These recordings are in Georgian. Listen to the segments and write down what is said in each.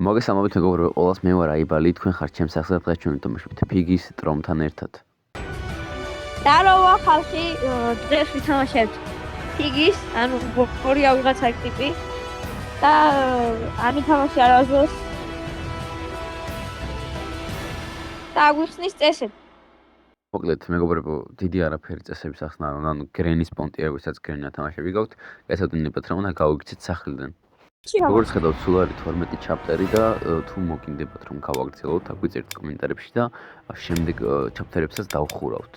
მოგესალმებით მეგობრებო, ყველას მე ვარ აიბალი, თქვენ ხართ ჩემს სახზე დღეს ჩვენ ვთამაშობთ ფიგის ტრომთან ერთად. Здорово, ხალხი, დღეს ვითამაშებთ ფიგის, ანუ ორი ავიღაცა ტიპი და ამითამაში არავის და გვიხსნის წესები. მოკლედ მეგობრებო, დიდი არაფერი წესების ახსნა, ანუ გრენის პონტი, როგორცაც გრენი ათამაშები გაქვთ, გასადნებათ რომ უნდა გავიქცეთ სახლიდან. როგორც ხედავთ, სულ არის 12 ჩაპტერი და თუ მოგინდებათ რომ გავაგრძელოთ, აქ ვიწერთ კომენტარებში და შემდეგ ჩაპტერებსაც დავხურავთ.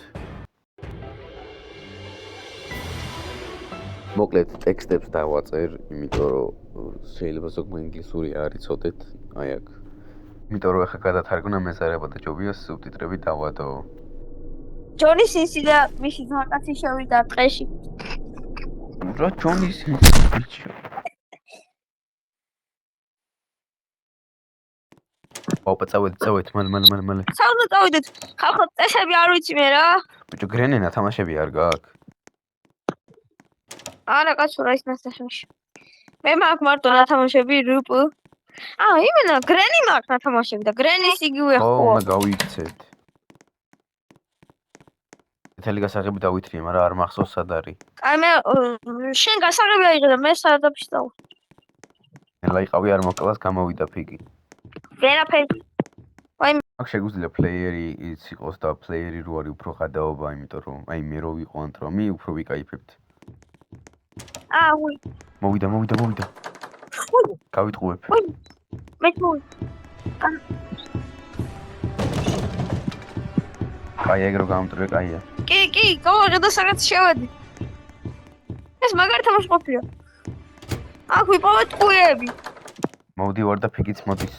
მოკლედ ტექსტებს დავაწერ, იმიტომ რომ შეიძლება ზოგმა ინგლისური არ იცოდეთ, აი აქ. იმიტომ რომ ახლა გადათარგმნა მეზარება და ჯობია სუბტიტრები დავადო. ჯონის ისი და მისი ძმაკაცი შევიდა ტყეში. რა ჯონის ბიჭო. ოპა წავედით, მალე. საუნდა წავიდეთ. ხალხო, წესები არ ვიცი მე რა. ბიჭო, გრენენა თამაშები არ გაქვს? არა, კაცო, რა ის ნასტაშოში. მე მაქვს მარტო ნათამაშები რუპ. იმენა გრენი მაქვს ნათამაშები და გრენის იგივე ხო. უნდა გავიქცეთ. მთელი გასაღები დავითრიე, მაგრამ არ მახსოვს სად არის. აი მე შენ გასაღები აიღე და მე სადაფში დავ. ლაიყავი არ მოკლას გამოვიდა ფიგი. ვერაფერი. აქ შეგვიძლია პლეიერი იყოს და პლეიერი რო არის უფრო ხადაობა, იმიტომ რომ აი მე რო ვიყო ანტრომი, უფრო ვიკაიფებთ. უი. მოვიდა. გავიტყუებ. მე მოი. აი ეგრო გამტრე, კაია. კი, გავაღე სადაც შევედი. ეს მაგარი თამაში ყოფილა. აქ ვიპოვეთ ყუიები. მოვდივარ და ფიგიც მოდის.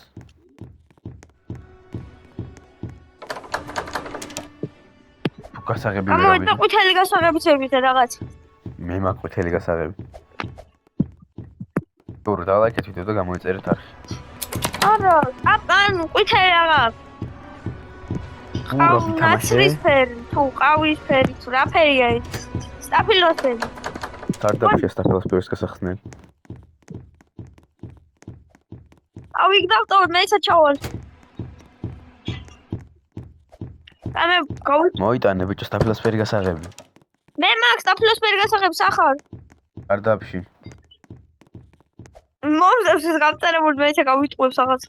გასაღები ვერავინ. გამოვიდა ყვითელი გასაღებიც ევიდე რაღაც. მე მაქვს ყვითელი გასაღები. თორე დალაიქეთ ვიდეო და გამოიწერეთ არხი. არა, ანუ ყვითელი რაღაც. ნაცრისფერი, თუ ყავისფერი, თუ რა ფერია ის? სტაფილოსფერი. სტარტაპში სტაფილოსფერის გასახსნელი. იქ დავტოვე მე ისა ჩავალ. ამე მოიტანე ბიჭო სტაფილოსფერი გასაღები. მე მაქვს სტაფილოსფერი გასაღები სახარ. სტარტაპში. მომდევს ეს გავწერებული მე ისა გავიტყუებ რაღაც.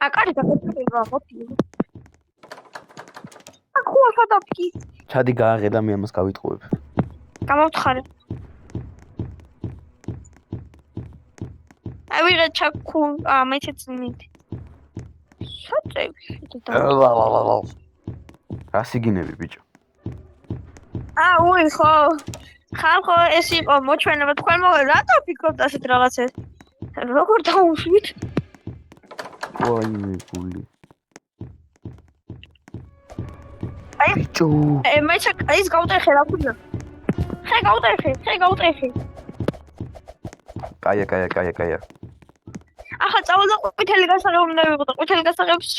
აკარი დაგეწევა მოთი. ახლა სადაფი. ჩადი გააღე და მე ამას გავიტყუებ. გამოვთხარე. ვიღე ჩაკუ მეცეცნით. შაწევი და რა სიგინები ბიჭო? უი ხო. ხალხო ეს იყო მოჩვენება თქვენ რატო ფიქრობთ ასეთ რაღაცას? როგორ დაუშვით? ვაიმე გული. აი ბიჭო. მე ის გავტეხე რა ქვია? ხე გავტეხე. კაია. ახლა წავალ და ყვითელი გასაღები უნდა ვიყო და ყვითელი გასაღებს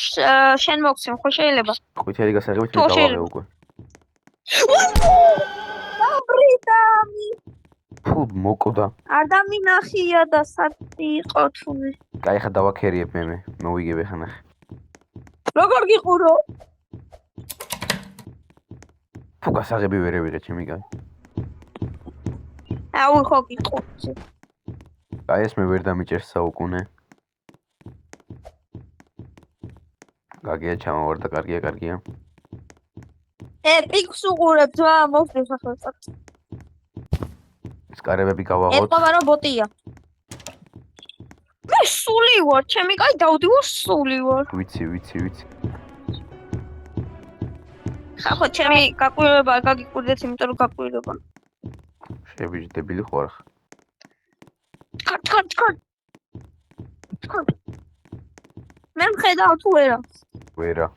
შენ მოგცემ, ხო შეიძლება? ყვითელი გასაღებით მე დავაღე უკვე. დაბრიტამი. ფუ მოკოდა. არ დამინახია და სად იყო თუნე. კაი ხა დავაქერიებ მე. მოვიგებ ახლა ნახე. როგორ გიყურო? ფუ გასაღები ვერ ევიღე ჩემი კაი. უი ხო გიყურე. აი ეს მე ვერ დამიჭერს საუკუნე. გაგია ჩამოვარ და კარგია. პიკს უყურებ და მოვდევს ახლა. სკარებები გავაღოთ. ეტყობა რომ ბოტია. მე სული ვარ, ჩემი კაი დავდივარ სული ვარ. ვიცი. ხახო ჩემი გაკვირვება გაგიკვირდეთ, იმიტომ რომ გაკვირვება. შევიჯდებული ხوار. ქარ. მე მხედავ თუ ვერა.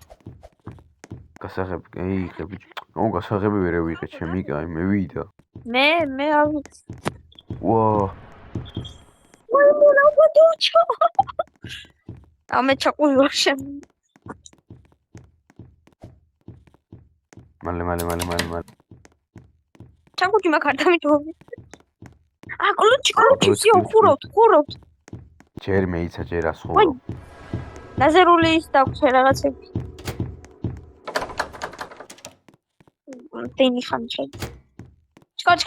გასაღები, იღე ბიჭო. გასაღები ვერ ევიღე ჩემი კაი, მე ვიდა. მე არ ვიცი. ვა. რა ბოდუჩო. მე ჩაკვირვარ შენ. მალე. ჩაკუჭი მაგარ დამიტოვე. კლუჩი, ხურავთ. ჯერ მეიცა, ჯერ ვაი, ასხოვრო. ლაზერული ის დაგვცე რაღაცები. დენი ხანჩე. ჩქორ.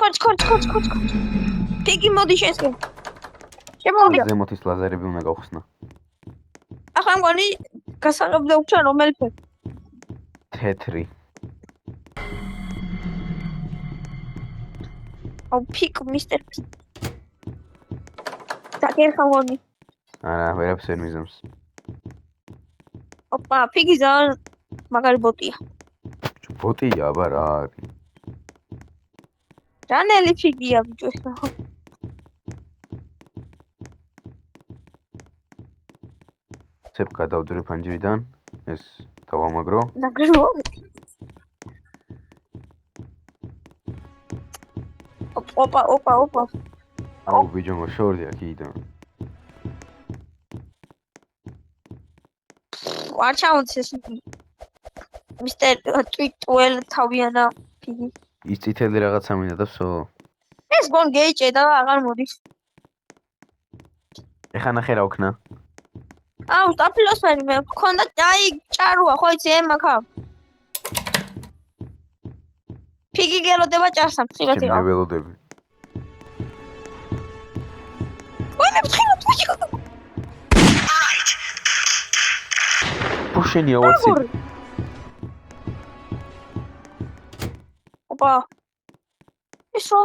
პიგი მოდი შესკენ. შემოვიდა. ზემოთ ის ლაზერები უნდა გავხსნა. ახლა მგონი გასაღებდა უჩა რომელი ფერი? თეთრი. აუ პიკ მისტერ პიკ. დაგერხა მგონი. არა, ვერაფერს ვერ მიზამს. ოპა, პიგი ძალიან მაგარი ბოტია. ბოტია, აბა რა არის? რანელი პიგია ბიჭო ეს ნახო. ცებ გადავდური ფანჯრიდან, ეს დავამაგრო. ნაგრო. ოპა. აუ ბიჭო, შორდი აქედან. არ ჩამოწეს. მისტერ ტვიტუელ თავიანა პიგი. ის წითელი რაღაცა მინდა და всё. ეს გონ გეიჭედა და აღარ მოდის. ეხა ნახე რა ვქნა. აუ, სტაფილოსფერი მე მქონდა აი ჭარუა, ხო იცი ემაქა. პიგი გელოდება ჭარსა, ხილად ჩემ იყო. ველოდები. ვაი, მე ხილად ვიჭო. პუშენია ვაცი. ოპა. ისო,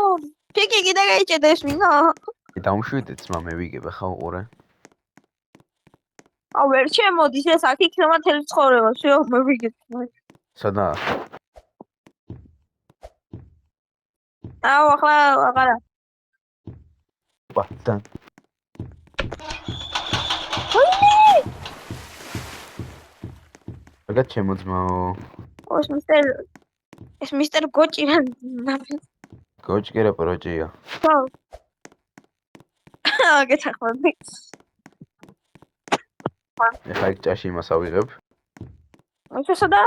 პიგი კიდე გაიჭედა ეს მინდა. დამშვიდეთ ძმა, მე ვიგებ ხა უყურე. აუ, ვერ შემოდის ეს აქ იქნება თელი ცხოვრება, всё, მე ვიგებ. სადა? აუ, ახლა აღარა. ბატან. აგა ჩემო ძმაო. ეს მისტერ გოჭი რა. გოჭი კი რა პროჭია. ხო. გეთახმები. ეხა იქ ჭაში იმას ავიღებ. ეს სადა?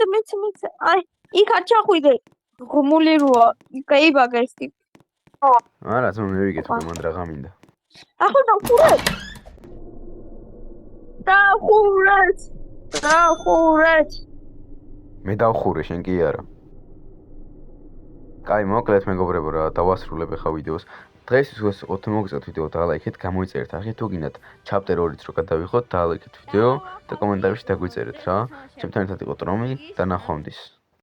მეც. აი, იქ არ ჩახვიდე. ღმული როა. გაიბაგა ეს ტიპი. არა, ძმა მე ვიგებ უკვე მანდ რაღა მინდა. ახლა დავხურეთ. მე დავხურე, შენ კი არა. კაი, მოკლედ მეგობრებო რა, დავასრულებ ახლა ვიდეოს. დღეს ის 4 მოგწევთ ვიდეო დალაიქეთ, გამოიწერეთ არხი, თუ გინდათ ჩაპტერ 2-იც რო გადავიხოთ, დალაიქეთ ვიდეო და კომენტარებში დაგვიწერეთ რა. ჩემთან ერთად იყო ტრომი და ნახვამდის.